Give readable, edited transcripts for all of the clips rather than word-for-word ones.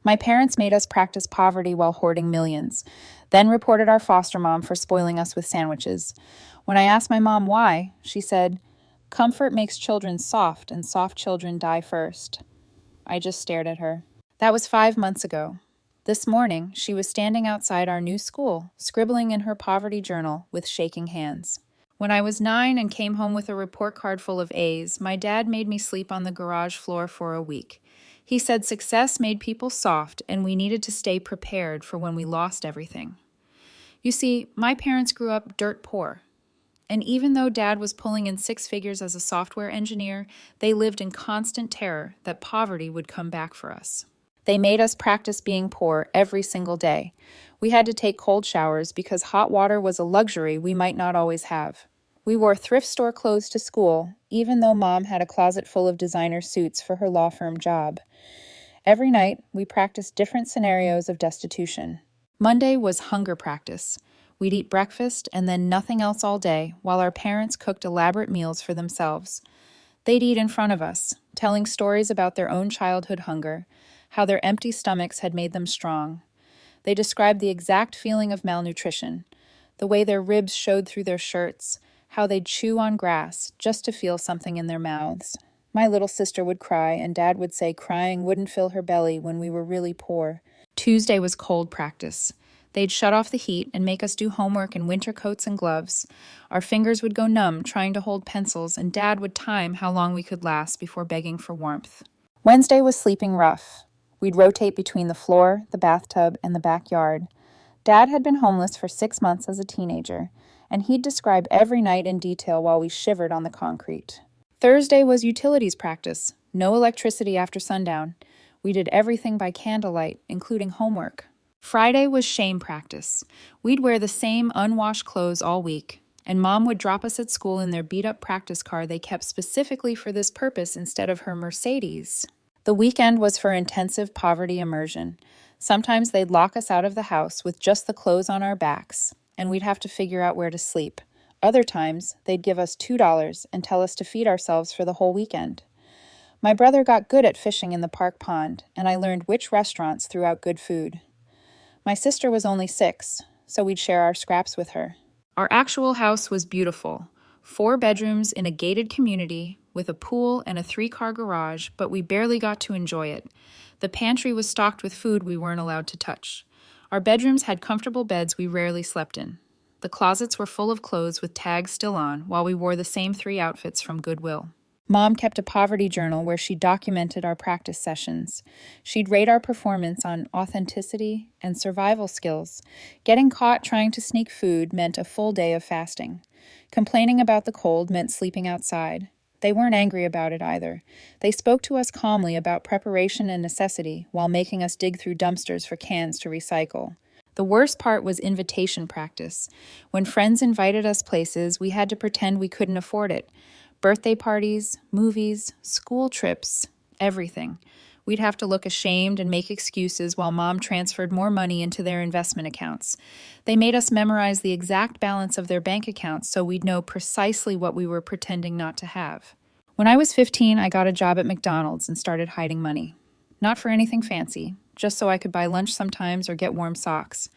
My parents made us practice poverty while hoarding millions, then reported our foster mom for spoiling us with sandwiches. When I asked my mom why, she said, "Comfort makes children soft, and soft children die first." I just stared at her. That was 5 months ago. This morning, she was standing outside our new school, scribbling in her poverty journal with shaking hands. When I was 9 and came home with a report card full of A's, my dad made me sleep on the garage floor for a week. He said success made people soft and we needed to stay prepared for when we lost everything. You see, my parents grew up dirt poor. And even though Dad was pulling in 6 figures as a software engineer, they lived in constant terror that poverty would come back for us. They made us practice being poor every single day. We had to take cold showers because hot water was a luxury we might not always have. We wore thrift store clothes to school, even though Mom had a closet full of designer suits for her law firm job. Every night, we practiced different scenarios of destitution. Monday was hunger practice. We'd eat breakfast and then nothing else all day while our parents cooked elaborate meals for themselves. They'd eat in front of us, telling stories about their own childhood hunger, how their empty stomachs had made them strong. They described the exact feeling of malnutrition, the way their ribs showed through their shirts, how they'd chew on grass just to feel something in their mouths. My little sister would cry, and Dad would say crying wouldn't fill her belly when we were really poor. Tuesday was cold practice. They'd shut off the heat and make us do homework in winter coats and gloves. Our fingers would go numb trying to hold pencils, and Dad would time how long we could last before begging for warmth. Wednesday was sleeping rough. We'd rotate between the floor, the bathtub, and the backyard. Dad had been homeless for 6 months as a teenager, and he'd describe every night in detail while we shivered on the concrete. Thursday was utilities practice. No electricity after sundown. We did everything by candlelight, including homework. Friday was shame practice. We'd wear the same unwashed clothes all week, and Mom would drop us at school in their beat-up practice car they kept specifically for this purpose instead of her Mercedes. The weekend was for intensive poverty immersion. Sometimes they'd lock us out of the house with just the clothes on our backs, and we'd have to figure out where to sleep. Other times, they'd give us $2 and tell us to feed ourselves for the whole weekend. My brother got good at fishing in the park pond, and I learned which restaurants threw out good food. My sister was only 6, so we'd share our scraps with her. Our actual house was beautiful. 4 bedrooms in a gated community with a pool and a 3-car garage, but we barely got to enjoy it. The pantry was stocked with food we weren't allowed to touch. Our bedrooms had comfortable beds we rarely slept in. The closets were full of clothes with tags still on, while we wore the same 3 outfits from Goodwill. Mom kept a poverty journal where she documented our practice sessions. She'd rate our performance on authenticity and survival skills. Getting caught trying to sneak food meant a full day of fasting. Complaining about the cold meant sleeping outside. They weren't angry about it either. They spoke to us calmly about preparation and necessity while making us dig through dumpsters for cans to recycle. The worst part was invitation practice. When friends invited us places, we had to pretend we couldn't afford it. Birthday parties, movies, school trips, everything. We'd have to look ashamed and make excuses while Mom transferred more money into their investment accounts. They made us memorize the exact balance of their bank accounts so we'd know precisely what we were pretending not to have. When I was 15, I got a job at McDonald's and started hiding money. Not for anything fancy, just so I could buy lunch sometimes or get warm socks.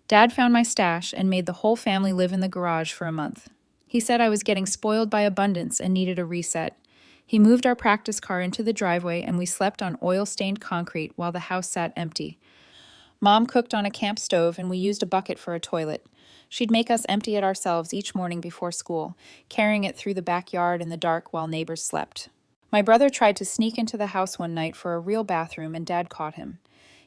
Dad found my stash and made the whole family live in the garage for a month. He said I was getting spoiled by abundance and needed a reset. He moved our practice car into the driveway and we slept on oil-stained concrete while the house sat empty. Mom cooked on a camp stove and we used a bucket for a toilet. She'd make us empty it ourselves each morning before school, carrying it through the backyard in the dark while neighbors slept. My brother tried to sneak into the house one night for a real bathroom and Dad caught him.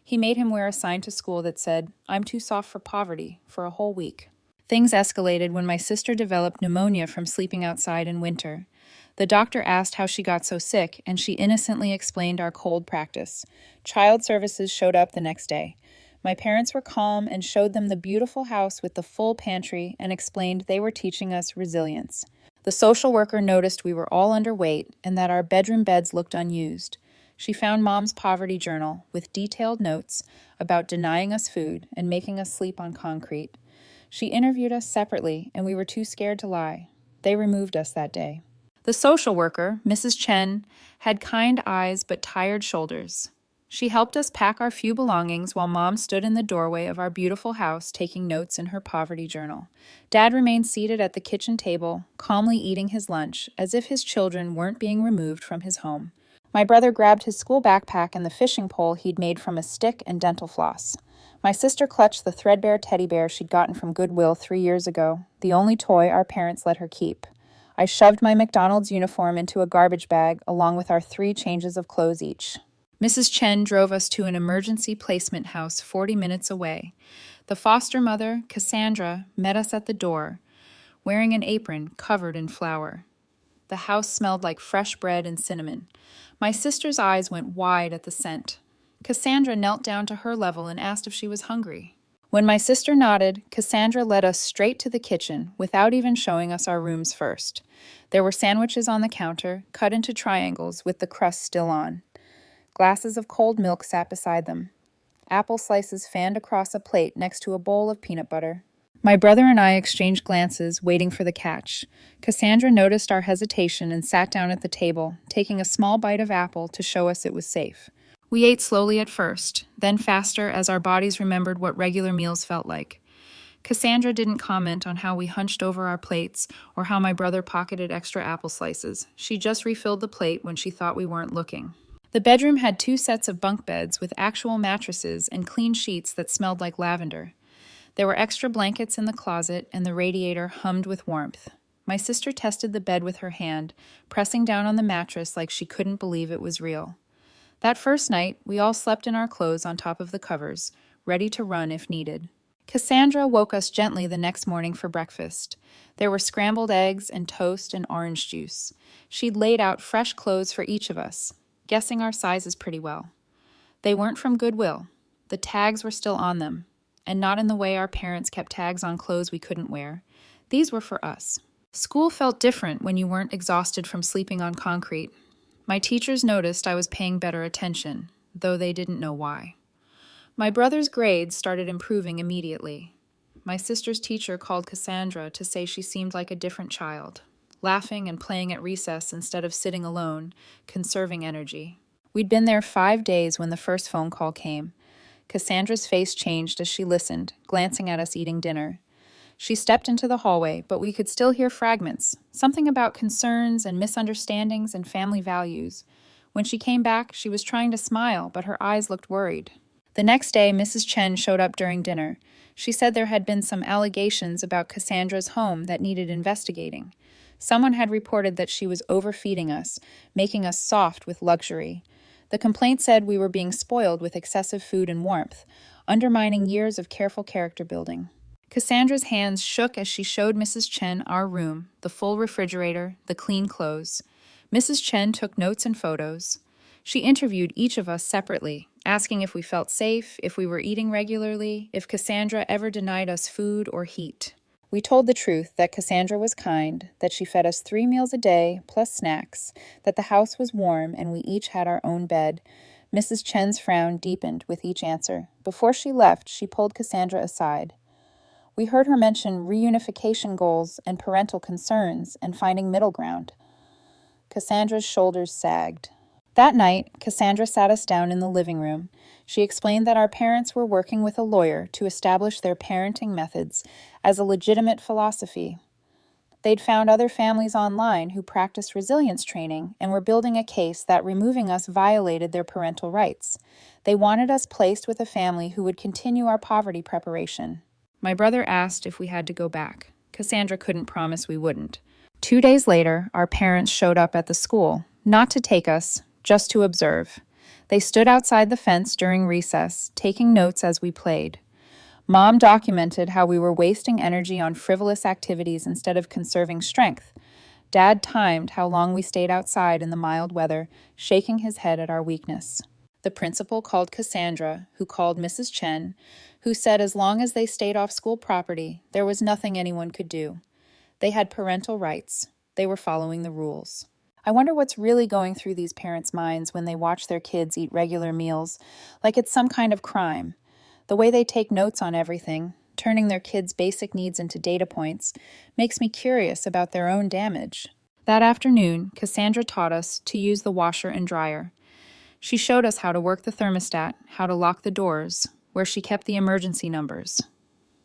He made him wear a sign to school that said, "I'm too soft for poverty," for a whole week. Things escalated when my sister developed pneumonia from sleeping outside in winter. The doctor asked how she got so sick, and she innocently explained our cold practice. Child services showed up the next day. My parents were calm and showed them the beautiful house with the full pantry and explained they were teaching us resilience. The social worker noticed we were all underweight and that our bedroom beds looked unused. She found Mom's poverty journal with detailed notes about denying us food and making us sleep on concrete. She interviewed us separately, and we were too scared to lie. They removed us that day. The social worker, Mrs. Chen, had kind eyes but tired shoulders. She helped us pack our few belongings while Mom stood in the doorway of our beautiful house taking notes in her poverty journal. Dad remained seated at the kitchen table, calmly eating his lunch, as if his children weren't being removed from his home. My brother grabbed his school backpack and the fishing pole he'd made from a stick and dental floss. My sister clutched the threadbare teddy bear she'd gotten from Goodwill 3 years ago, the only toy our parents let her keep. I shoved my McDonald's uniform into a garbage bag along with our 3 changes of clothes each. Mrs. Chen drove us to an emergency placement house 40 minutes away. The foster mother, Cassandra, met us at the door, wearing an apron covered in flour. The house smelled like fresh bread and cinnamon. My sister's eyes went wide at the scent. Cassandra knelt down to her level and asked if she was hungry. When my sister nodded, Cassandra led us straight to the kitchen without even showing us our rooms first. There were sandwiches on the counter, cut into triangles with the crust still on. Glasses of cold milk sat beside them. Apple slices fanned across a plate next to a bowl of peanut butter. My brother and I exchanged glances, waiting for the catch. Cassandra noticed our hesitation and sat down at the table, taking a small bite of apple to show us it was safe. We ate slowly at first, then faster as our bodies remembered what regular meals felt like. Cassandra didn't comment on how we hunched over our plates or how my brother pocketed extra apple slices. She just refilled the plate when she thought we weren't looking. The bedroom had 2 sets of bunk beds with actual mattresses and clean sheets that smelled like lavender. There were extra blankets in the closet, and the radiator hummed with warmth. My sister tested the bed with her hand, pressing down on the mattress like she couldn't believe it was real. That first night, we all slept in our clothes on top of the covers, ready to run if needed. Cassandra woke us gently the next morning for breakfast. There were scrambled eggs and toast and orange juice. She'd laid out fresh clothes for each of us, guessing our sizes pretty well. They weren't from Goodwill. The tags were still on them, and not in the way our parents kept tags on clothes we couldn't wear. These were for us. School felt different when you weren't exhausted from sleeping on concrete. My teachers noticed I was paying better attention, though they didn't know why. My brother's grades started improving immediately. My sister's teacher called Cassandra to say she seemed like a different child, laughing and playing at recess instead of sitting alone, conserving energy. We'd been there 5 days when the first phone call came. Cassandra's face changed as she listened, glancing at us eating dinner. She stepped into the hallway, but we could still hear fragments, something about concerns and misunderstandings and family values. When she came back, she was trying to smile, but her eyes looked worried. The next day, Mrs. Chen showed up during dinner. She said there had been some allegations about Cassandra's home that needed investigating. Someone had reported that she was overfeeding us, making us soft with luxury. The complaint said we were being spoiled with excessive food and warmth, undermining years of careful character building. Cassandra's hands shook as she showed Mrs. Chen our room, the full refrigerator, the clean clothes. Mrs. Chen took notes and photos. She interviewed each of us separately, asking if we felt safe, if we were eating regularly, if Cassandra ever denied us food or heat. We told the truth, that Cassandra was kind, that she fed us 3 meals a day, plus snacks, that the house was warm and we each had our own bed. Mrs. Chen's frown deepened with each answer. Before she left, she pulled Cassandra aside. We heard her mention reunification goals and parental concerns and finding middle ground. Cassandra's shoulders sagged. That night, Cassandra sat us down in the living room. She explained that our parents were working with a lawyer to establish their parenting methods as a legitimate philosophy. They'd found other families online who practiced resilience training and were building a case that removing us violated their parental rights. They wanted us placed with a family who would continue our poverty preparation. My brother asked if we had to go back. Cassandra couldn't promise we wouldn't. 2 days later, our parents showed up at the school, not to take us, just to observe. They stood outside the fence during recess, taking notes as we played. Mom documented how we were wasting energy on frivolous activities instead of conserving strength. Dad timed how long we stayed outside in the mild weather, shaking his head at our weakness. The principal called Cassandra, who called Mrs. Chen, who said as long as they stayed off school property, there was nothing anyone could do. They had parental rights. They were following the rules. I wonder what's really going through these parents' minds when they watch their kids eat regular meals, like it's some kind of crime. The way they take notes on everything, turning their kids' basic needs into data points, makes me curious about their own damage. That afternoon, Cassandra taught us to use the washer and dryer. She showed us how to work the thermostat, how to lock the doors, where she kept the emergency numbers.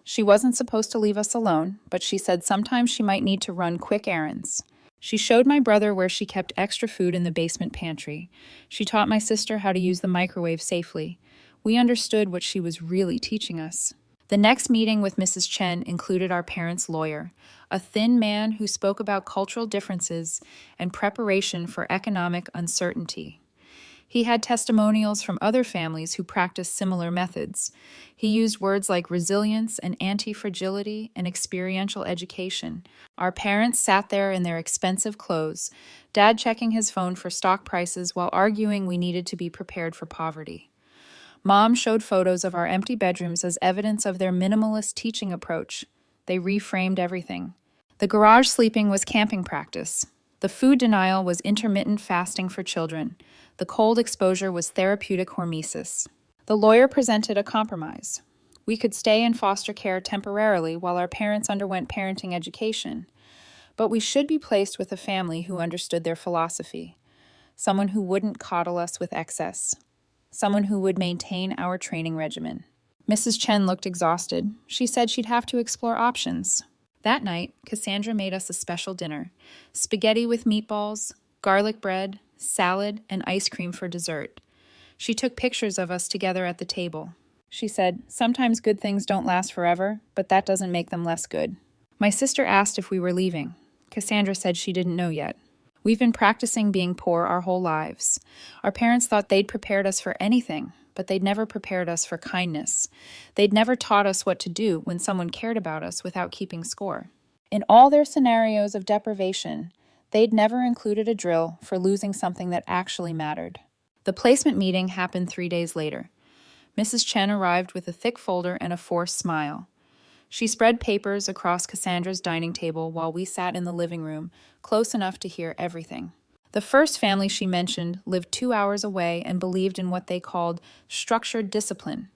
She wasn't supposed to leave us alone, but she said sometimes she might need to run quick errands. She showed my brother where she kept extra food in the basement pantry. She taught my sister how to use the microwave safely. We understood what she was really teaching us. The next meeting with Mrs. Chen included our parents' lawyer, a thin man who spoke about cultural differences and preparation for economic uncertainty. He had testimonials from other families who practiced similar methods. He used words like resilience and anti-fragility and experiential education. Our parents sat there in their expensive clothes, Dad checking his phone for stock prices while arguing we needed to be prepared for poverty. Mom showed photos of our empty bedrooms as evidence of their minimalist teaching approach. They reframed everything. The garage sleeping was camping practice. The food denial was intermittent fasting for children. The cold exposure was therapeutic hormesis. The lawyer presented a compromise. We could stay in foster care temporarily while our parents underwent parenting education, but we should be placed with a family who understood their philosophy, someone who wouldn't coddle us with excess, someone who would maintain our training regimen. Mrs. Chen looked exhausted. She said she'd have to explore options. That night, Cassandra made us a special dinner: spaghetti with meatballs, garlic bread, salad, and ice cream for dessert. She took pictures of us together at the table. She said, "Sometimes good things don't last forever, but that doesn't make them less good." My sister asked if we were leaving. Cassandra said she didn't know yet. We've been practicing being poor our whole lives. Our parents thought they'd prepared us for anything, but they'd never prepared us for kindness. They'd never taught us what to do when someone cared about us without keeping score. In all their scenarios of deprivation, they'd never included a drill for losing something that actually mattered. The placement meeting happened 3 days later. Mrs. Chen arrived with a thick folder and a forced smile. She spread papers across Cassandra's dining table while we sat in the living room, close enough to hear everything. The first family she mentioned lived 2 hours away and believed in what they called structured discipline.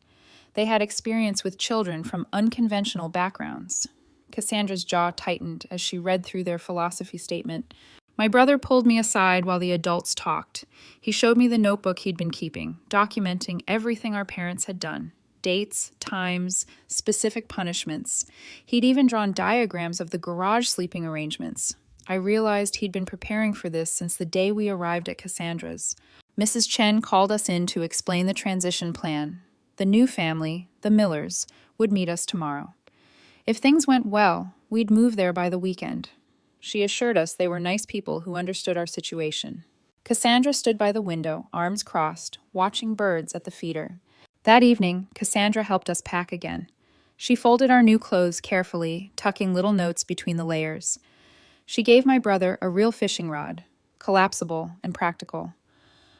They had experience with children from unconventional backgrounds. Cassandra's jaw tightened as she read through their philosophy statement. My brother pulled me aside while the adults talked. He showed me the notebook he'd been keeping, documenting everything our parents had done. Dates, times, specific punishments. He'd even drawn diagrams of the garage sleeping arrangements. I realized he'd been preparing for this since the day we arrived at Cassandra's. Mrs. Chen called us in to explain the transition plan. The new family, the Millers, would meet us tomorrow. If things went well, we'd move there by the weekend. She assured us they were nice people who understood our situation. Cassandra stood by the window, arms crossed, watching birds at the feeder. That evening, Cassandra helped us pack again. She folded our new clothes carefully, tucking little notes between the layers. She gave my brother a real fishing rod, collapsible and practical.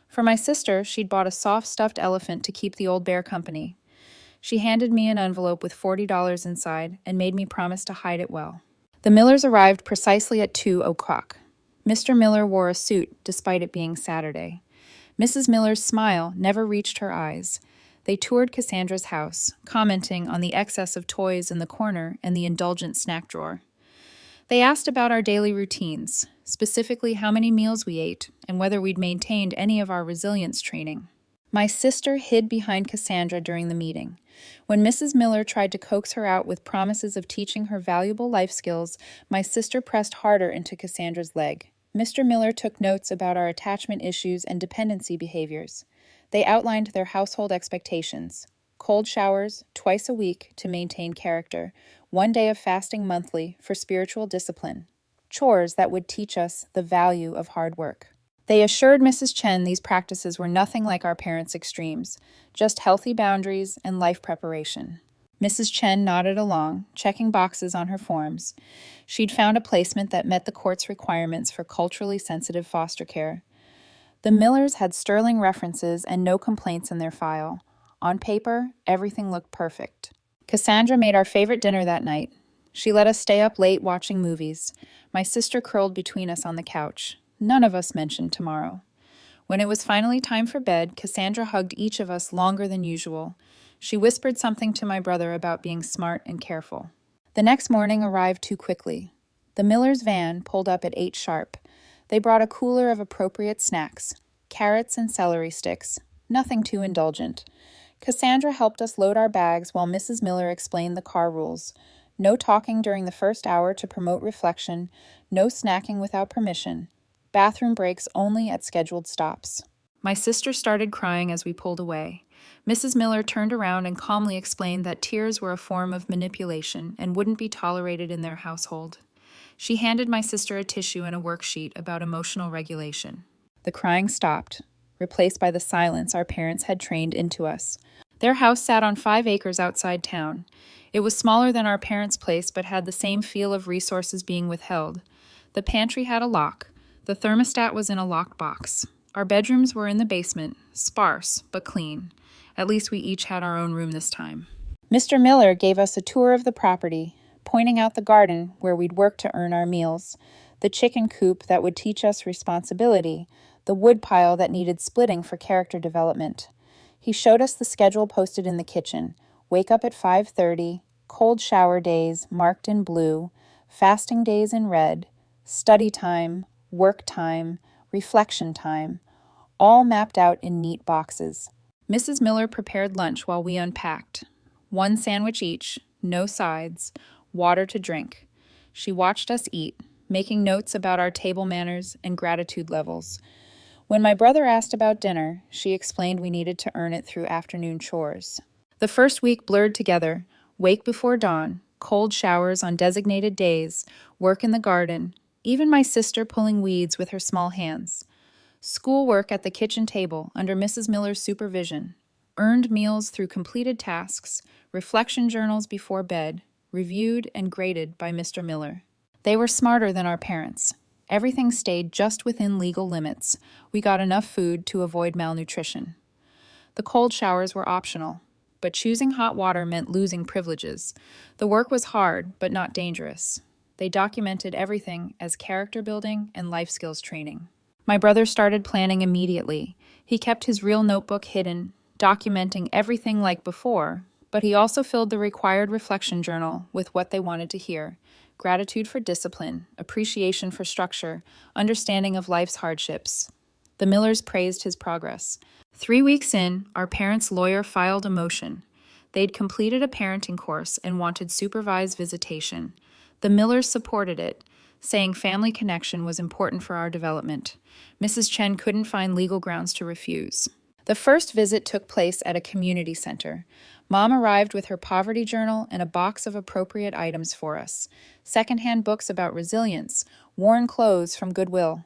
For my sister, she'd bought a soft stuffed elephant to keep the old bear company. She handed me an envelope with $40 inside and made me promise to hide it well. The Millers arrived precisely at 2 o'clock. Mr. Miller wore a suit, despite it being Saturday. Mrs. Miller's smile never reached her eyes. They toured Cassandra's house, commenting on the excess of toys in the corner and the indulgent snack drawer. They asked about our daily routines, specifically how many meals we ate and whether we'd maintained any of our resilience training. My sister hid behind Cassandra during the meeting. When Mrs. Miller tried to coax her out with promises of teaching her valuable life skills, my sister pressed harder into Cassandra's leg. Mr. Miller took notes about our attachment issues and dependency behaviors. They outlined their household expectations: cold showers twice a week to maintain character, 1 day of fasting monthly for spiritual discipline, chores that would teach us the value of hard work. They assured Mrs. Chen these practices were nothing like our parents' extremes, just healthy boundaries and life preparation. Mrs. Chen nodded along, checking boxes on her forms. She'd found a placement that met the court's requirements for culturally sensitive foster care. The Millers had sterling references and no complaints in their file. On paper, everything looked perfect. Cassandra made our favorite dinner that night. She let us stay up late watching movies. My sister curled between us on the couch. None of us mentioned tomorrow. When it was finally time for bed, Cassandra hugged each of us longer than usual. She whispered something to my brother about being smart and careful. The next morning arrived too quickly. The Millers' van pulled up at 8 sharp. They brought a cooler of appropriate snacks: carrots and celery sticks, nothing too indulgent. Cassandra helped us load our bags while Mrs. Miller explained the car rules. No talking during the first hour to promote reflection, no snacking without permission, bathroom breaks only at scheduled stops. My sister started crying as we pulled away. Mrs. Miller turned around and calmly explained that tears were a form of manipulation and wouldn't be tolerated in their household. She handed my sister a tissue and a worksheet about emotional regulation. The crying stopped, replaced by the silence our parents had trained into us. Their house sat on 5 acres outside town. It was smaller than our parents' place, but had the same feel of resources being withheld. The pantry had a lock. The thermostat was in a locked box. Our bedrooms were in the basement, sparse but clean. At least we each had our own room this time. Mr. Miller gave us a tour of the property, pointing out the garden where we'd work to earn our meals, the chicken coop that would teach us responsibility, the woodpile that needed splitting for character development. He showed us the schedule posted in the kitchen: wake up at 5:30, cold shower days marked in blue, fasting days in red, study time, work time, reflection time, all mapped out in neat boxes. Mrs. Miller prepared lunch while we unpacked. 1 sandwich each, no sides, water to drink. She watched us eat, making notes about our table manners and gratitude levels. When my brother asked about dinner, she explained we needed to earn it through afternoon chores. The first week blurred together: wake before dawn, cold showers on designated days, work in the garden, even my sister pulling weeds with her small hands. Schoolwork at the kitchen table under Mrs. Miller's supervision. Earned meals through completed tasks, reflection journals before bed, reviewed and graded by Mr. Miller. They were smarter than our parents. Everything stayed just within legal limits. We got enough food to avoid malnutrition. The cold showers were optional, but choosing hot water meant losing privileges. The work was hard, but not dangerous. They documented everything as character building and life skills training. My brother started planning immediately. He kept his real notebook hidden, documenting everything like before, but he also filled the required reflection journal with what they wanted to hear: gratitude for discipline, appreciation for structure, understanding of life's hardships. The Millers praised his progress. 3 weeks in, our parents' lawyer filed a motion. They'd completed a parenting course and wanted supervised visitation. The Millers supported it, saying family connection was important for our development. Mrs. Chen couldn't find legal grounds to refuse. The first visit took place at a community center. Mom arrived with her poverty journal and a box of appropriate items for us: secondhand books about resilience, worn clothes from Goodwill.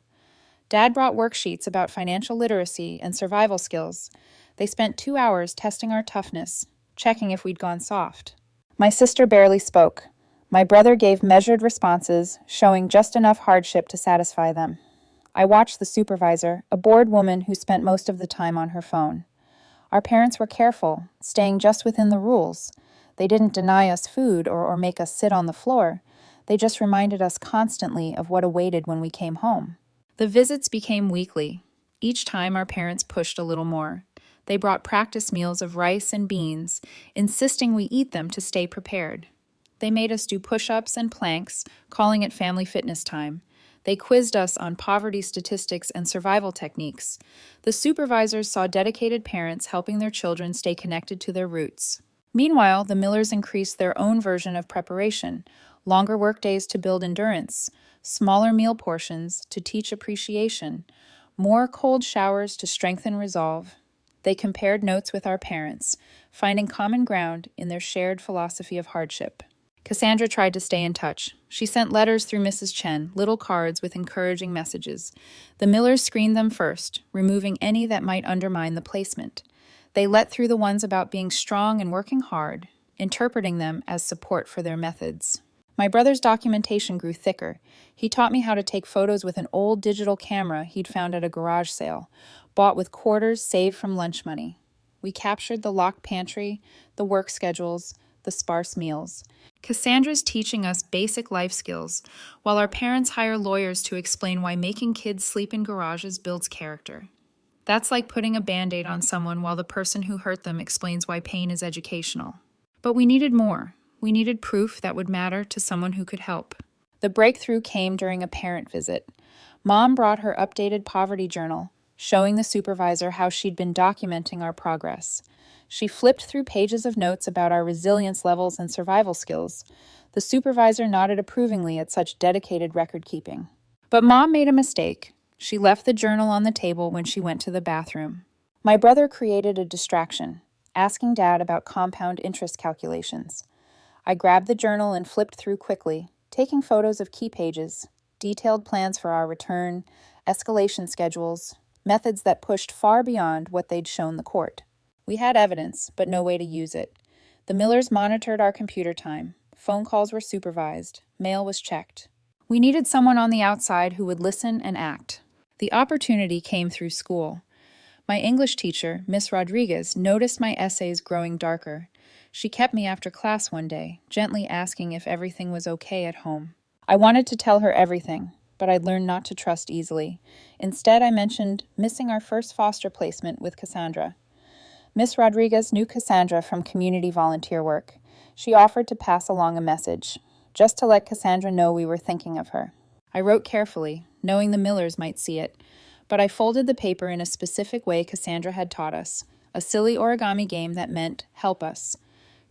Dad brought worksheets about financial literacy and survival skills. They spent 2 hours testing our toughness, checking if we'd gone soft. My sister barely spoke. My brother gave measured responses, showing just enough hardship to satisfy them. I watched the supervisor, a bored woman who spent most of the time on her phone. Our parents were careful, staying just within the rules. They didn't deny us food or make us sit on the floor. They just reminded us constantly of what awaited when we came home. The visits became weekly. Each time our parents pushed a little more. They brought practice meals of rice and beans, insisting we eat them to stay prepared. They made us do push-ups and planks, calling it family fitness time. They quizzed us on poverty statistics and survival techniques. The supervisors saw dedicated parents helping their children stay connected to their roots. Meanwhile, the Millers increased their own version of preparation: longer work days to build endurance, smaller meal portions to teach appreciation, more cold showers to strengthen resolve. They compared notes with our parents, finding common ground in their shared philosophy of hardship. Cassandra tried to stay in touch. She sent letters through Mrs. Chen, little cards with encouraging messages. The Millers screened them first, removing any that might undermine the placement. They let through the ones about being strong and working hard, interpreting them as support for their methods. My brother's documentation grew thicker. He taught me how to take photos with an old digital camera he'd found at a garage sale, bought with quarters saved from lunch money. We captured the locked pantry, the work schedules, the sparse meals. Cassandra's teaching us basic life skills, while our parents hire lawyers to explain why making kids sleep in garages builds character. That's like putting a Band-Aid on someone while the person who hurt them explains why pain is educational. But we needed more. We needed proof that would matter to someone who could help. The breakthrough came during a parent visit. Mom brought her updated poverty journal, showing the supervisor how she'd been documenting our progress. She flipped through pages of notes about our resilience levels and survival skills. The supervisor nodded approvingly at such dedicated record keeping. But Mom made a mistake. She left the journal on the table when she went to the bathroom. My brother created a distraction, asking Dad about compound interest calculations. I grabbed the journal and flipped through quickly, taking photos of key pages, detailed plans for our return, escalation schedules, methods that pushed far beyond what they'd shown the court. We had evidence, but no way to use it. The Millers monitored our computer time. Phone calls were supervised. Mail was checked. We needed someone on the outside who would listen and act. The opportunity came through school. My English teacher, Miss Rodriguez, noticed my essays growing darker. She kept me after class one day, gently asking if everything was okay at home. I wanted to tell her everything, but I'd learned not to trust easily. Instead, I mentioned missing our first foster placement with Cassandra. Miss Rodriguez knew Cassandra from community volunteer work. She offered to pass along a message, just to let Cassandra know we were thinking of her. I wrote carefully, knowing the Millers might see it, but I folded the paper in a specific way Cassandra had taught us, a silly origami game that meant, help us.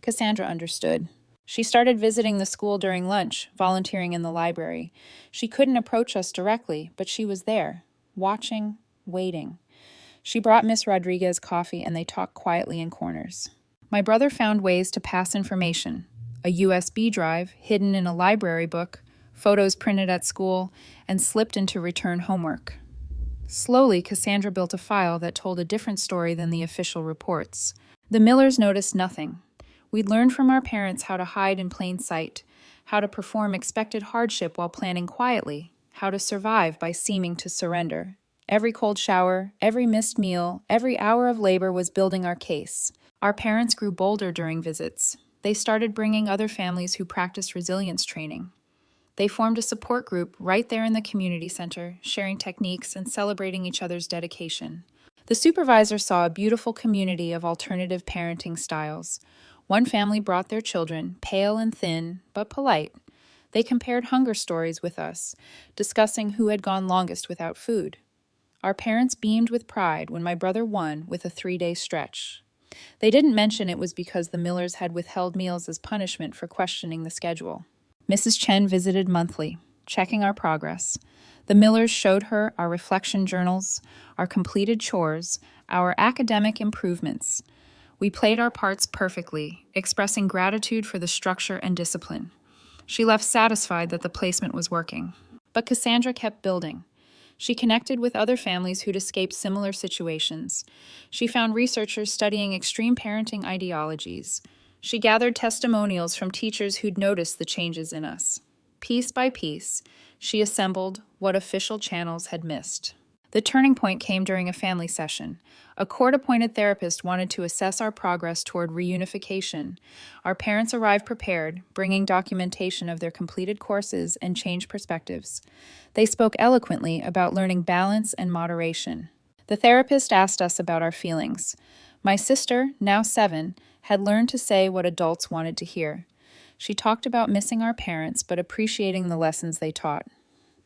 Cassandra understood. She started visiting the school during lunch, volunteering in the library. She couldn't approach us directly, but she was there, watching, waiting. She brought Miss Rodriguez coffee and they talked quietly in corners. My brother found ways to pass information, a USB drive hidden in a library book, photos printed at school, and slipped into return homework. Slowly, Cassandra built a file that told a different story than the official reports. The Millers noticed nothing. We'd learned from our parents how to hide in plain sight, how to perform expected hardship while planning quietly, how to survive by seeming to surrender. Every cold shower, every missed meal, every hour of labor was building our case. Our parents grew bolder during visits. They started bringing other families who practiced resilience training. They formed a support group right there in the community center, sharing techniques and celebrating each other's dedication. The supervisor saw a beautiful community of alternative parenting styles. One family brought their children, pale and thin, but polite. They compared hunger stories with us, discussing who had gone longest without food. Our parents beamed with pride when my brother won with a 3-day stretch. They didn't mention it was because the Millers had withheld meals as punishment for questioning the schedule. Mrs. Chen visited monthly, checking our progress. The Millers showed her our reflection journals, our completed chores, our academic improvements. We played our parts perfectly, expressing gratitude for the structure and discipline. She left satisfied that the placement was working. But Cassandra kept building. She connected with other families who'd escaped similar situations. She found researchers studying extreme parenting ideologies. She gathered testimonials from teachers who'd noticed the changes in us. Piece by piece, she assembled what official channels had missed. The turning point came during a family session. A court-appointed therapist wanted to assess our progress toward reunification. Our parents arrived prepared, bringing documentation of their completed courses and changed perspectives. They spoke eloquently about learning balance and moderation. The therapist asked us about our feelings. My sister, now 7, had learned to say what adults wanted to hear. She talked about missing our parents but appreciating the lessons they taught.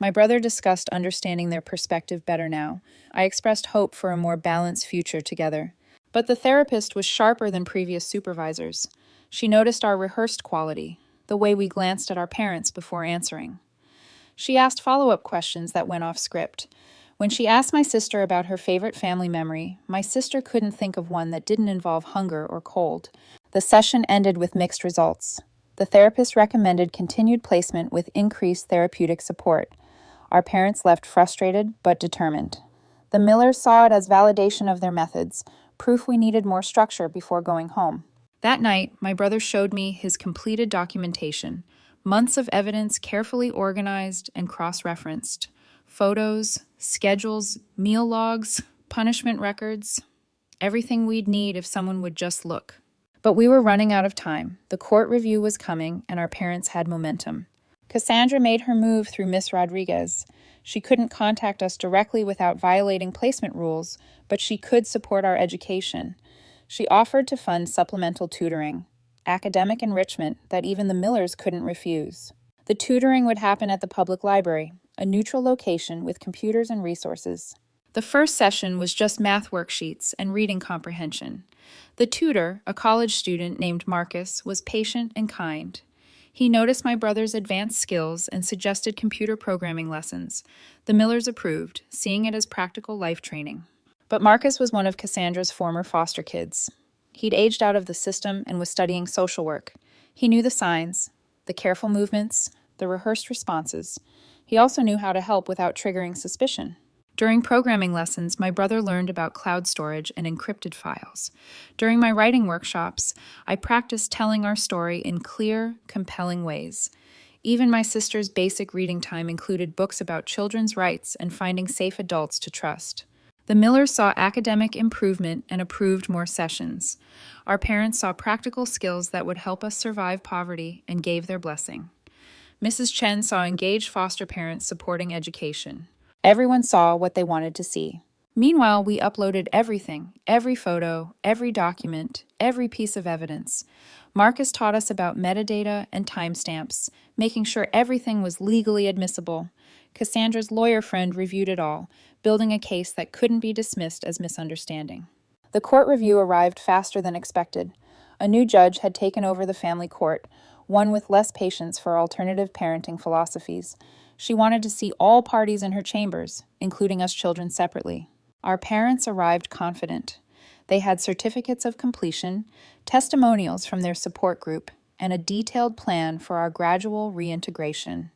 My brother discussed understanding their perspective better now. I expressed hope for a more balanced future together. But the therapist was sharper than previous supervisors. She noticed our rehearsed quality, the way we glanced at our parents before answering. She asked follow-up questions that went off script. When she asked my sister about her favorite family memory, my sister couldn't think of one that didn't involve hunger or cold. The session ended with mixed results. The therapist recommended continued placement with increased therapeutic support. Our parents left frustrated but determined. The Millers saw it as validation of their methods, proof we needed more structure before going home. That night, my brother showed me his completed documentation, months of evidence carefully organized and cross-referenced. Photos, schedules, meal logs, punishment records, everything we'd need if someone would just look. But we were running out of time. The court review was coming, and our parents had momentum. Cassandra made her move through Miss Rodriguez. She couldn't contact us directly without violating placement rules, but she could support our education. She offered to fund supplemental tutoring, academic enrichment that even the Millers couldn't refuse. The tutoring would happen at the public library, a neutral location with computers and resources. The first session was just math worksheets and reading comprehension. The tutor, a college student named Marcus, was patient and kind. He noticed my brother's advanced skills and suggested computer programming lessons. The Millers approved, seeing it as practical life training. But Marcus was one of Cassandra's former foster kids. He'd aged out of the system and was studying social work. He knew the signs, the careful movements, the rehearsed responses. He also knew how to help without triggering suspicion. During programming lessons, my brother learned about cloud storage and encrypted files. During my writing workshops, I practiced telling our story in clear, compelling ways. Even my sister's basic reading time included books about children's rights and finding safe adults to trust. The Millers saw academic improvement and approved more sessions. Our parents saw practical skills that would help us survive poverty and gave their blessing. Mrs. Chen saw engaged foster parents supporting education. Everyone saw what they wanted to see. Meanwhile, we uploaded everything, every photo, every document, every piece of evidence. Marcus taught us about metadata and timestamps, making sure everything was legally admissible. Cassandra's lawyer friend reviewed it all, building a case that couldn't be dismissed as misunderstanding. The court review arrived faster than expected. A new judge had taken over the family court, one with less patience for alternative parenting philosophies. She wanted to see all parties in her chambers, including us children separately. Our parents arrived confident. They had certificates of completion, testimonials from their support group, and a detailed plan for our gradual reintegration.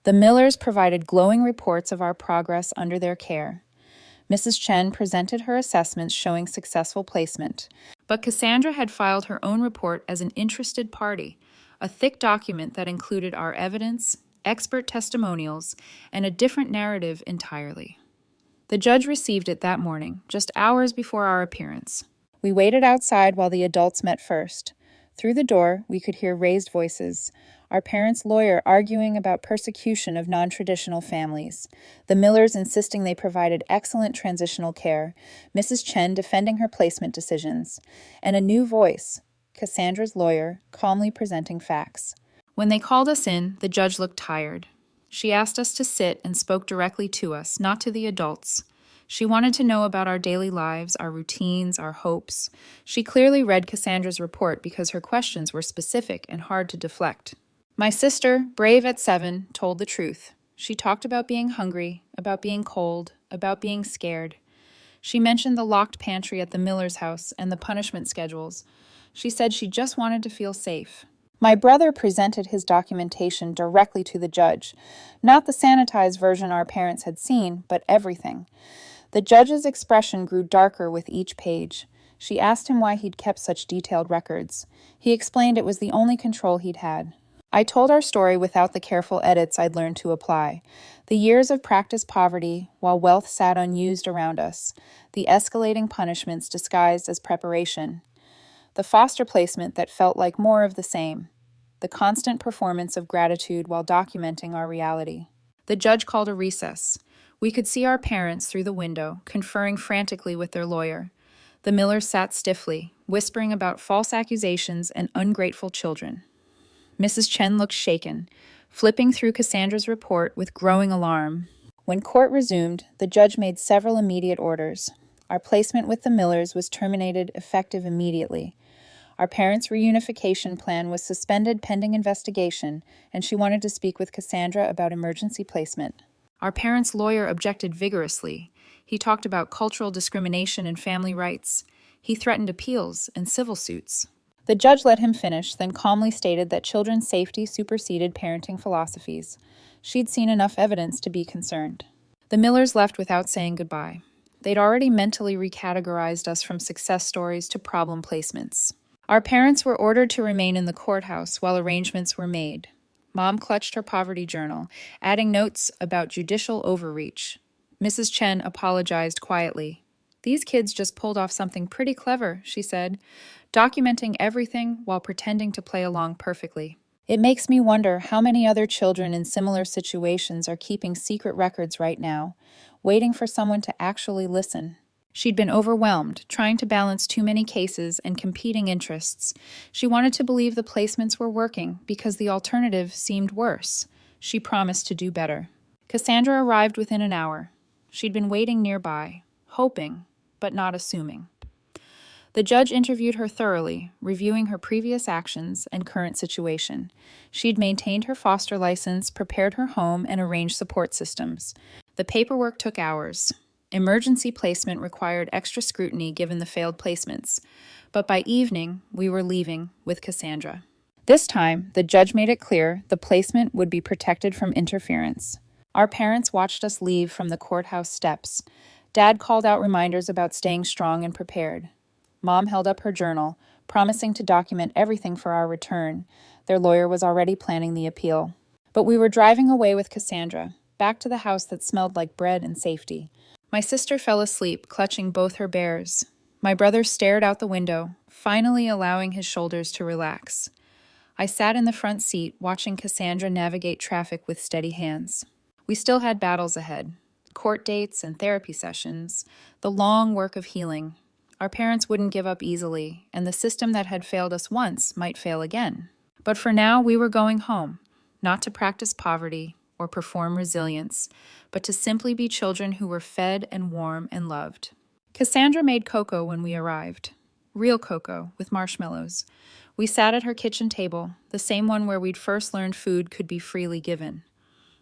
The Millers provided glowing reports of our progress under their care. Mrs. Chen presented her assessments showing successful placement, but Cassandra had filed her own report as an interested party, a thick document that included our evidence, expert testimonials, and a different narrative entirely. The judge received it that morning, just hours before our appearance. We waited outside while the adults met first. Through the door, we could hear raised voices, our parents' lawyer arguing about persecution of non-traditional families, the Millers insisting they provided excellent transitional care, Mrs. Chen defending her placement decisions, and a new voice, Cassandra's lawyer, calmly presenting facts. When they called us in, the judge looked tired. She asked us to sit and spoke directly to us, not to the adults. She wanted to know about our daily lives, our routines, our hopes. She clearly read Cassandra's report because her questions were specific and hard to deflect. My sister, brave at 7, told the truth. She talked about being hungry, about being cold, about being scared. She mentioned the locked pantry at the Miller's house and the punishment schedules. She said she just wanted to feel safe. My brother presented his documentation directly to the judge, not the sanitized version our parents had seen, but everything. The judge's expression grew darker with each page. She asked him why he'd kept such detailed records. He explained it was the only control he'd had. I told our story without the careful edits I'd learned to apply. The years of practiced poverty, while wealth sat unused around us. The escalating punishments disguised as preparation. The foster placement that felt like more of the same. The constant performance of gratitude while documenting our reality. The judge called a recess. We could see our parents through the window, conferring frantically with their lawyer. The Millers sat stiffly, whispering about false accusations and ungrateful children. Mrs. Chen looked shaken, flipping through Cassandra's report with growing alarm. When court resumed, the judge made several immediate orders. Our placement with the Millers was terminated effective immediately. Our parents' reunification plan was suspended pending investigation, and she wanted to speak with Cassandra about emergency placement. Our parents' lawyer objected vigorously. He talked about cultural discrimination and family rights. He threatened appeals and civil suits. The judge let him finish, then calmly stated that children's safety superseded parenting philosophies. She'd seen enough evidence to be concerned. The Millers left without saying goodbye. They'd already mentally recategorized us from success stories to problem placements. Our parents were ordered to remain in the courthouse while arrangements were made. Mom clutched her poverty journal, adding notes about judicial overreach. Mrs. Chen apologized quietly. "These kids just pulled off something pretty clever," she said, documenting everything while pretending to play along perfectly. "It makes me wonder how many other children in similar situations are keeping secret records right now, waiting for someone to actually listen." She'd been overwhelmed, trying to balance too many cases and competing interests. She wanted to believe the placements were working because the alternative seemed worse. She promised to do better. Cassandra arrived within an hour. She'd been waiting nearby, hoping, but not assuming. The judge interviewed her thoroughly, reviewing her previous actions and current situation. She'd maintained her foster license, prepared her home, and arranged support systems. The paperwork took hours. Emergency placement required extra scrutiny given the failed placements. But by evening, we were leaving with Cassandra. This time, the judge made it clear the placement would be protected from interference. Our parents watched us leave from the courthouse steps. Dad called out reminders about staying strong and prepared. Mom held up her journal, promising to document everything for our return. Their lawyer was already planning the appeal. But we were driving away with Cassandra, back to the house that smelled like bread and safety. My sister fell asleep, clutching both her bears. My brother stared out the window, finally allowing his shoulders to relax. I sat in the front seat, watching Cassandra navigate traffic with steady hands. We still had battles ahead, court dates and therapy sessions, the long work of healing. Our parents wouldn't give up easily, and the system that had failed us once might fail again. But for now, we were going home, not to practice poverty or perform resilience, but to simply be children who were fed and warm and loved. Cassandra made cocoa when we arrived. Real cocoa, with marshmallows. We sat at her kitchen table, the same one where we'd first learned food could be freely given.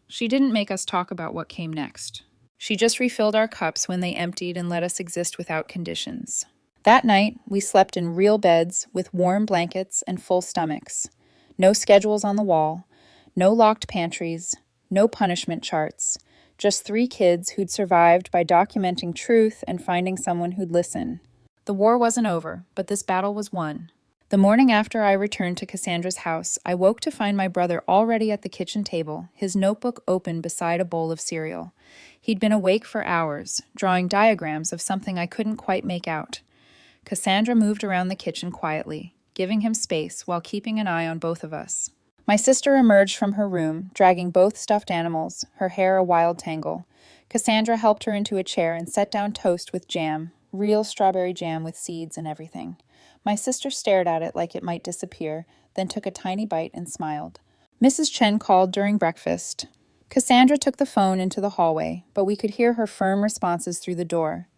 She didn't make us talk about what came next. She just refilled our cups when they emptied and let us exist without conditions. That night, we slept in real beds with warm blankets and full stomachs. No schedules on the wall, no locked pantries, no punishment charts, just 3 kids who'd survived by documenting truth and finding someone who'd listen. The war wasn't over, but this battle was won. The morning after I returned to Cassandra's house, I woke to find my brother already at the kitchen table, his notebook open beside a bowl of cereal. He'd been awake for hours, drawing diagrams of something I couldn't quite make out. Cassandra moved around the kitchen quietly, giving him space while keeping an eye on both of us. My sister emerged from her room, dragging both stuffed animals, her hair a wild tangle. Cassandra helped her into a chair and set down toast with jam, real strawberry jam with seeds and everything. My sister stared at it like it might disappear, then took a tiny bite and smiled. Mrs. Chen called during breakfast. Cassandra took the phone into the hallway, but we could hear her firm responses through the door.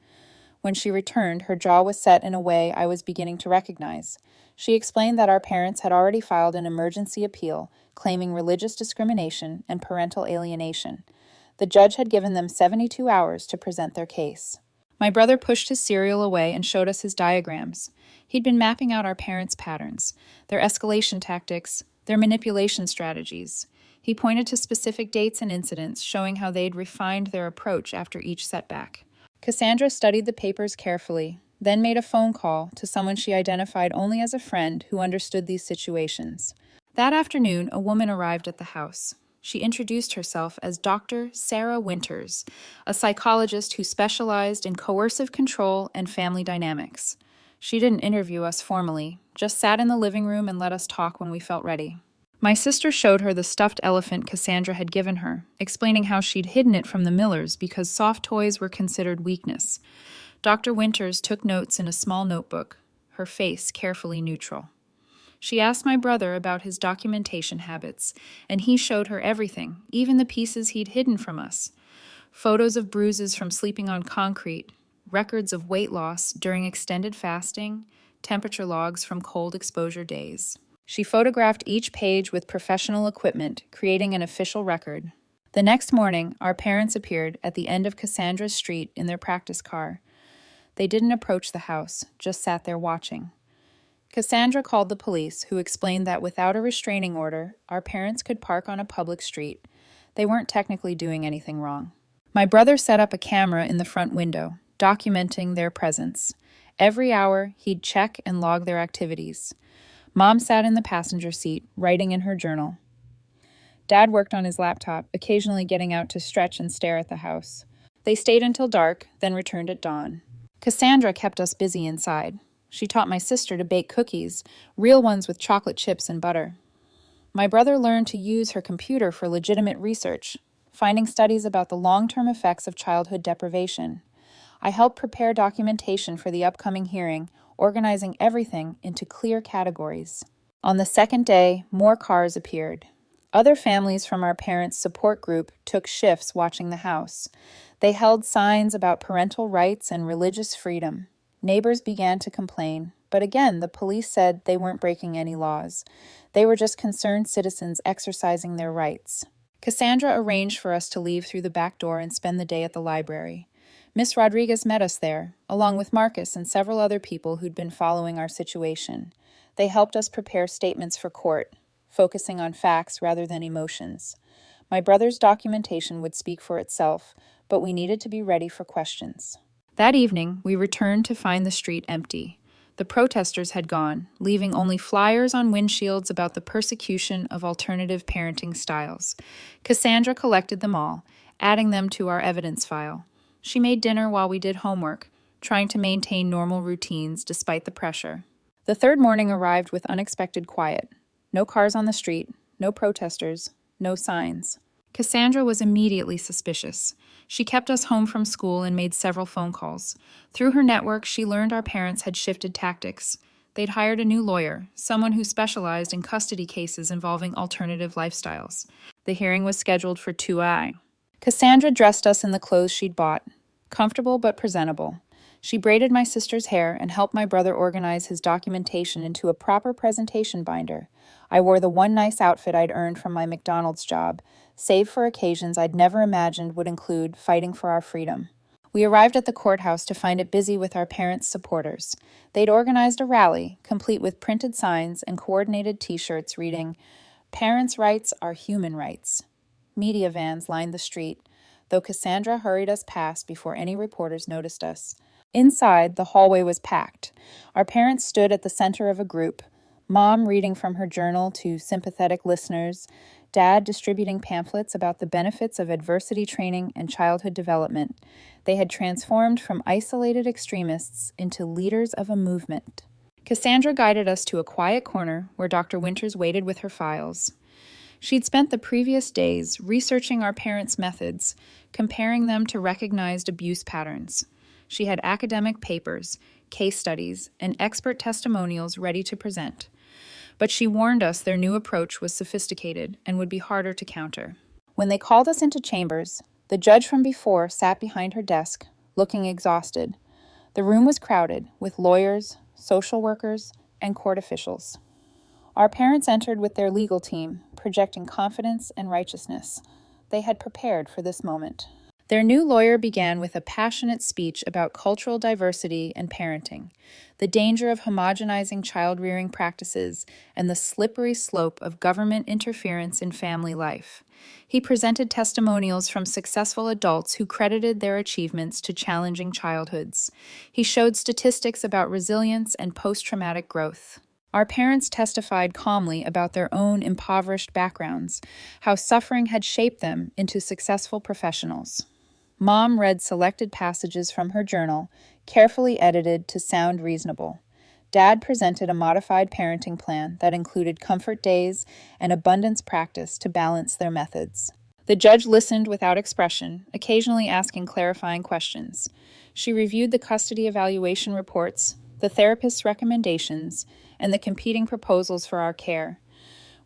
When she returned, her jaw was set in a way I was beginning to recognize. She explained that our parents had already filed an emergency appeal, claiming religious discrimination and parental alienation. The judge had given them 72 hours to present their case. My brother pushed his cereal away and showed us his diagrams. He'd been mapping out our parents' patterns, their escalation tactics, their manipulation strategies. He pointed to specific dates and incidents, showing how they'd refined their approach after each setback. Cassandra studied the papers carefully, then made a phone call to someone she identified only as a friend who understood these situations. That afternoon, a woman arrived at the house. She introduced herself as Dr. Sarah Winters, a psychologist who specialized in coercive control and family dynamics. She didn't interview us formally, just sat in the living room and let us talk when we felt ready. My sister showed her the stuffed elephant Cassandra had given her, explaining how she'd hidden it from the Millers because soft toys were considered weakness. Dr. Winters took notes in a small notebook, her face carefully neutral. She asked my brother about his documentation habits, and he showed her everything, even the pieces he'd hidden from us. Photos of bruises from sleeping on concrete, records of weight loss during extended fasting, temperature logs from cold exposure days. She photographed each page with professional equipment, creating an official record. The next morning, our parents appeared at the end of Cassandra's street in their practice car. They didn't approach the house, just sat there watching. Cassandra called the police, who explained that without a restraining order, our parents could park on a public street. They weren't technically doing anything wrong. My brother set up a camera in the front window, documenting their presence. Every hour, he'd check and log their activities. Mom sat in the passenger seat, writing in her journal. Dad worked on his laptop, occasionally getting out to stretch and stare at the house. They stayed until dark, then returned at dawn. Cassandra kept us busy inside. She taught my sister to bake cookies, real ones with chocolate chips and butter. My brother learned to use her computer for legitimate research, finding studies about the long-term effects of childhood deprivation. I helped prepare documentation for the upcoming hearing, organizing everything into clear categories. On the second day, more cars appeared. Other families from our parents' support group took shifts watching the house. They held signs about parental rights and religious freedom. Neighbors began to complain, but again, the police said they weren't breaking any laws. They were just concerned citizens exercising their rights. Cassandra arranged for us to leave through the back door and spend the day at the library. Miss Rodriguez met us there, along with Marcus and several other people who'd been following our situation. They helped us prepare statements for court, focusing on facts rather than emotions. My brother's documentation would speak for itself, but we needed to be ready for questions. That evening, we returned to find the street empty. The protesters had gone, leaving only flyers on windshields about the persecution of alternative parenting styles. Cassandra collected them all, adding them to our evidence file. She made dinner while we did homework, trying to maintain normal routines despite the pressure. The third morning arrived with unexpected quiet. No cars on the street, no protesters, no signs. Cassandra was immediately suspicious. She kept us home from school and made several phone calls. Through her network, she learned our parents had shifted tactics. They'd hired a new lawyer, someone who specialized in custody cases involving alternative lifestyles. The hearing was scheduled for 2 p.m. Cassandra dressed us in the clothes she'd bought, comfortable but presentable. She braided my sister's hair and helped my brother organize his documentation into a proper presentation binder. I wore the one nice outfit I'd earned from my McDonald's job, save for occasions I'd never imagined would include fighting for our freedom. We arrived at the courthouse to find it busy with our parents' supporters. They'd organized a rally, complete with printed signs and coordinated t-shirts reading, "Parents' rights are human rights." Media vans lined the street, though Cassandra hurried us past before any reporters noticed us. Inside, the hallway was packed. Our parents stood at the center of a group, Mom reading from her journal to sympathetic listeners, Dad distributing pamphlets about the benefits of adversity training and childhood development. They had transformed from isolated extremists into leaders of a movement. Cassandra guided us to a quiet corner where Dr. Winters waited with her files. She'd spent the previous days researching our parents' methods, comparing them to recognized abuse patterns. She had academic papers, case studies, and expert testimonials ready to present. But she warned us their new approach was sophisticated and would be harder to counter. When they called us into chambers, the judge from before sat behind her desk, looking exhausted. The room was crowded with lawyers, social workers, and court officials. Our parents entered with their legal team, projecting confidence and righteousness. They had prepared for this moment. Their new lawyer began with a passionate speech about cultural diversity and parenting, the danger of homogenizing child-rearing practices, and the slippery slope of government interference in family life. He presented testimonials from successful adults who credited their achievements to challenging childhoods. He showed statistics about resilience and post-traumatic growth. Our parents testified calmly about their own impoverished backgrounds, how suffering had shaped them into successful professionals. Mom read selected passages from her journal, carefully edited to sound reasonable. Dad presented a modified parenting plan that included comfort days and abundance practice to balance their methods. The judge listened without expression, occasionally asking clarifying questions. She reviewed the custody evaluation reports, the therapist's recommendations, and the competing proposals for our care.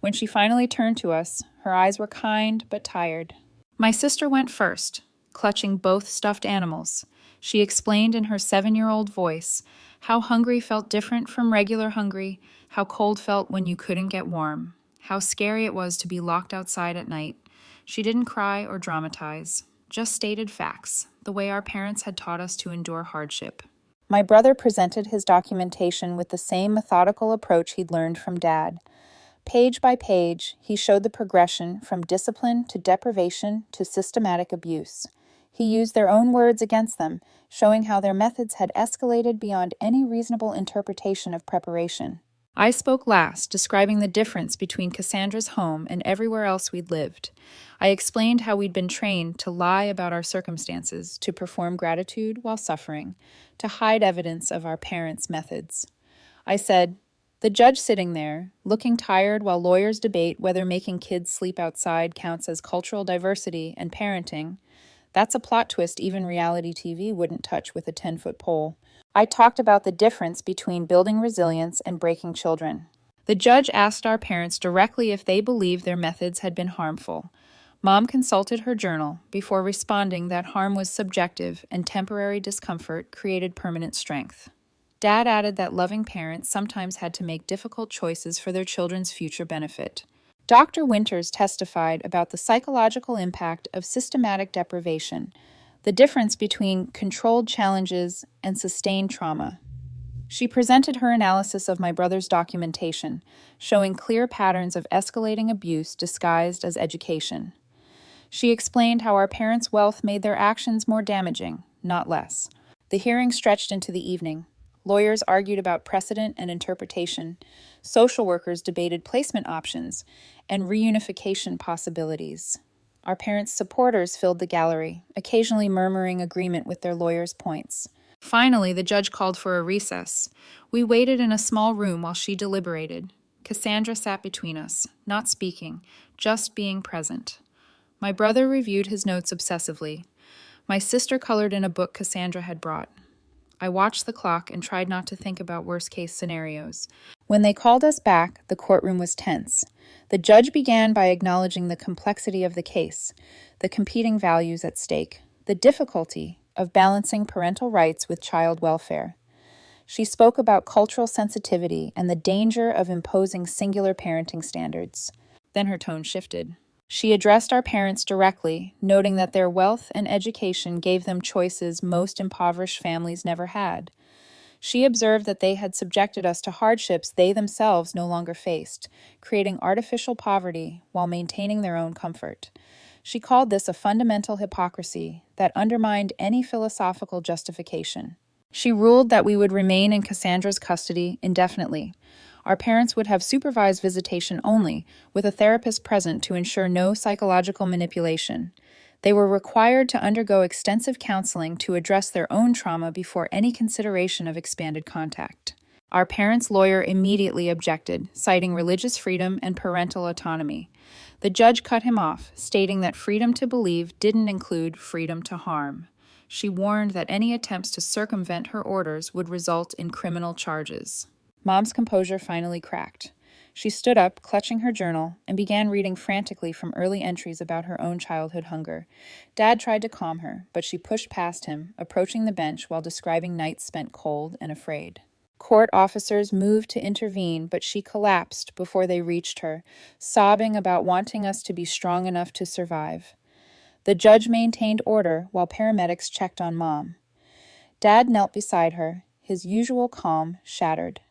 When she finally turned to us, her eyes were kind but tired. My sister went first, clutching both stuffed animals. She explained in her 7-year-old voice how hungry felt different from regular hungry, how cold felt when you couldn't get warm, how scary it was to be locked outside at night. She didn't cry or dramatize, just stated facts, the way our parents had taught us to endure hardship. My brother presented his documentation with the same methodical approach he'd learned from Dad. Page by page, he showed the progression from discipline to deprivation to systematic abuse. He used their own words against them, showing how their methods had escalated beyond any reasonable interpretation of preparation. I spoke last, describing the difference between Cassandra's home and everywhere else we'd lived. I explained how we'd been trained to lie about our circumstances, to perform gratitude while suffering, to hide evidence of our parents' methods. I said, "The judge sitting there, looking tired while lawyers debate whether making kids sleep outside counts as cultural diversity and parenting, that's a plot twist even reality TV wouldn't touch with a 10-foot pole." I talked about the difference between building resilience and breaking children. The judge asked our parents directly if they believed their methods had been harmful. Mom consulted her journal before responding that harm was subjective and temporary discomfort created permanent strength. Dad added that loving parents sometimes had to make difficult choices for their children's future benefit. Dr. Winters testified about the psychological impact of systematic deprivation, the difference between controlled challenges and sustained trauma. She presented her analysis of my brother's documentation, showing clear patterns of escalating abuse disguised as education. She explained how our parents' wealth made their actions more damaging, not less. The hearing stretched into the evening. Lawyers argued about precedent and interpretation. Social workers debated placement options and reunification possibilities. Our parents' supporters filled the gallery, occasionally murmuring agreement with their lawyers' points. Finally, the judge called for a recess. We waited in a small room while she deliberated. Cassandra sat between us, not speaking, just being present. My brother reviewed his notes obsessively. My sister colored in a book Cassandra had brought. I watched the clock and tried not to think about worst-case scenarios. When they called us back, the courtroom was tense. The judge began by acknowledging the complexity of the case, the competing values at stake, the difficulty of balancing parental rights with child welfare. She spoke about cultural sensitivity and the danger of imposing singular parenting standards. Then her tone shifted. She addressed our parents directly, noting that their wealth and education gave them choices most impoverished families never had. She observed that they had subjected us to hardships they themselves no longer faced, creating artificial poverty while maintaining their own comfort. She called this a fundamental hypocrisy that undermined any philosophical justification. She ruled that we would remain in Cassandra's custody indefinitely. Our parents would have supervised visitation only, with a therapist present to ensure no psychological manipulation. They were required to undergo extensive counseling to address their own trauma before any consideration of expanded contact. Our parents' lawyer immediately objected, citing religious freedom and parental autonomy. The judge cut him off, stating that freedom to believe didn't include freedom to harm. She warned that any attempts to circumvent her orders would result in criminal charges. Mom's composure finally cracked. She stood up, clutching her journal, and began reading frantically from early entries about her own childhood hunger. Dad tried to calm her, but she pushed past him, approaching the bench while describing nights spent cold and afraid. Court officers moved to intervene, but she collapsed before they reached her, sobbing about wanting us to be strong enough to survive. The judge maintained order while paramedics checked on Mom. Dad knelt beside her, his usual calm shattered.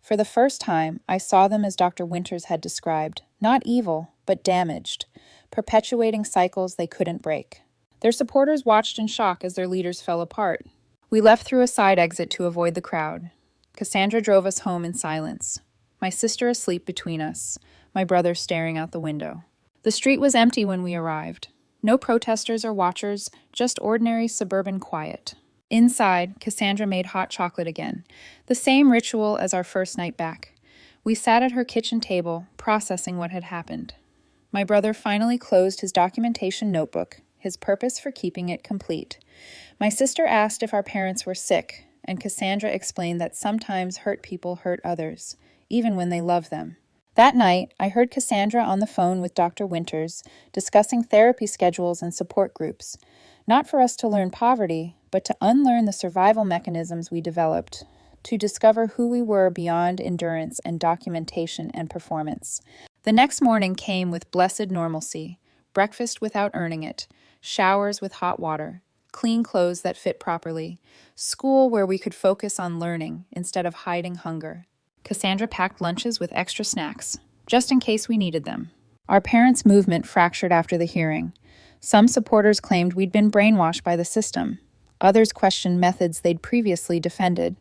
For the first time, I saw them as Dr. Winters had described, not evil, but damaged, perpetuating cycles they couldn't break. Their supporters watched in shock as their leaders fell apart. We left through a side exit to avoid the crowd. Cassandra drove us home in silence, my sister asleep between us, my brother staring out the window. The street was empty when we arrived. No protesters or watchers, just ordinary suburban quiet. Inside, Cassandra made hot chocolate again, the same ritual as our first night back. We sat at her kitchen table, processing what had happened. My brother finally closed his documentation notebook, his purpose for keeping it complete. My sister asked if our parents were sick, and Cassandra explained that sometimes hurt people hurt others, even when they love them. That night, I heard Cassandra on the phone with Dr. Winters, discussing therapy schedules and support groups. Not for us to learn poverty, but to unlearn the survival mechanisms we developed, to discover who we were beyond endurance and documentation and performance. The next morning came with blessed normalcy, breakfast without earning it, showers with hot water, clean clothes that fit properly, school where we could focus on learning instead of hiding hunger. Cassandra packed lunches with extra snacks, just in case we needed them. Our parents' movement fractured after the hearing. Some supporters claimed we'd been brainwashed by the system. Others questioned methods they'd previously defended.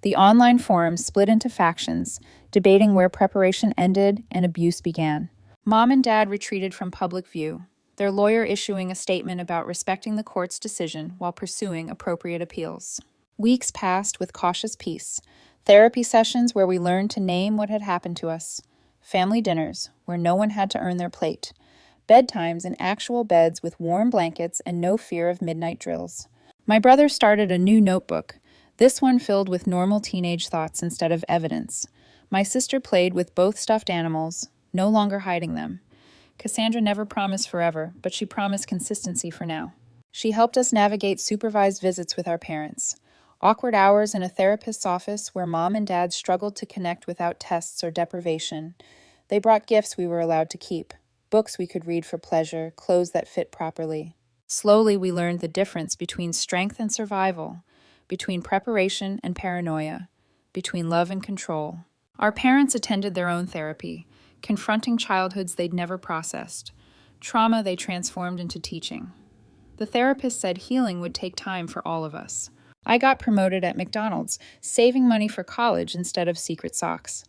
The online forums split into factions, debating where preparation ended and abuse began. Mom and Dad retreated from public view, their lawyer issuing a statement about respecting the court's decision while pursuing appropriate appeals. Weeks passed with cautious peace. Therapy sessions where we learned to name what had happened to us. Family dinners where no one had to earn their plate. Bedtimes in actual beds with warm blankets and no fear of midnight drills. My brother started a new notebook, this one filled with normal teenage thoughts instead of evidence. My sister played with both stuffed animals, no longer hiding them. Cassandra never promised forever, but she promised consistency for now. She helped us navigate supervised visits with our parents, awkward hours in a therapist's office where mom and dad struggled to connect without tests or deprivation. They brought gifts we were allowed to keep, books we could read for pleasure, clothes that fit properly. Slowly, we learned the difference between strength and survival, between preparation and paranoia, between love and control. Our parents attended their own therapy, confronting childhoods they'd never processed, trauma they transformed into teaching. The therapist said healing would take time for all of us. I got promoted at McDonald's, saving money for college instead of secret socks.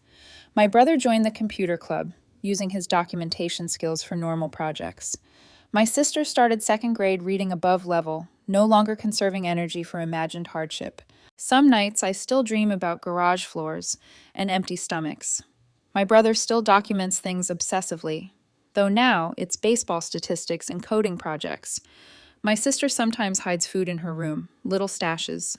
My brother joined the computer club, using his documentation skills for normal projects. My sister started second grade reading above level, no longer conserving energy for imagined hardship. Some nights I still dream about garage floors and empty stomachs. My brother still documents things obsessively, though now it's baseball statistics and coding projects. My sister sometimes hides food in her room, little stashes.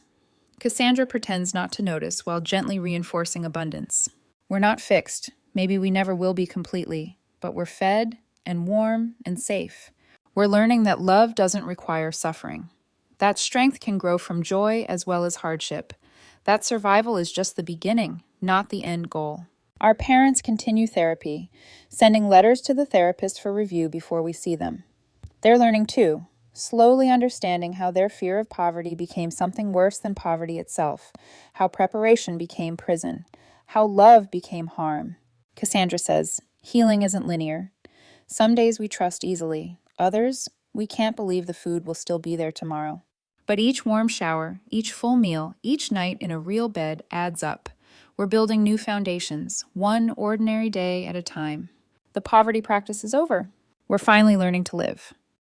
Cassandra pretends not to notice while gently reinforcing abundance. We're not fixed. Maybe we never will be completely, but we're fed and warm and safe. We're learning that love doesn't require suffering. That strength can grow from joy as well as hardship. That survival is just the beginning, not the end goal. Our parents continue therapy, sending letters to the therapist for review before we see them. They're learning too, slowly understanding how their fear of poverty became something worse than poverty itself, how preparation became prison, how love became harm. Cassandra says, healing isn't linear. Some days we trust easily. Others, we can't believe the food will still be there tomorrow. But each warm shower, each full meal, each night in a real bed adds up. We're building new foundations, one ordinary day at a time. The poverty practice is over. We're finally learning to live.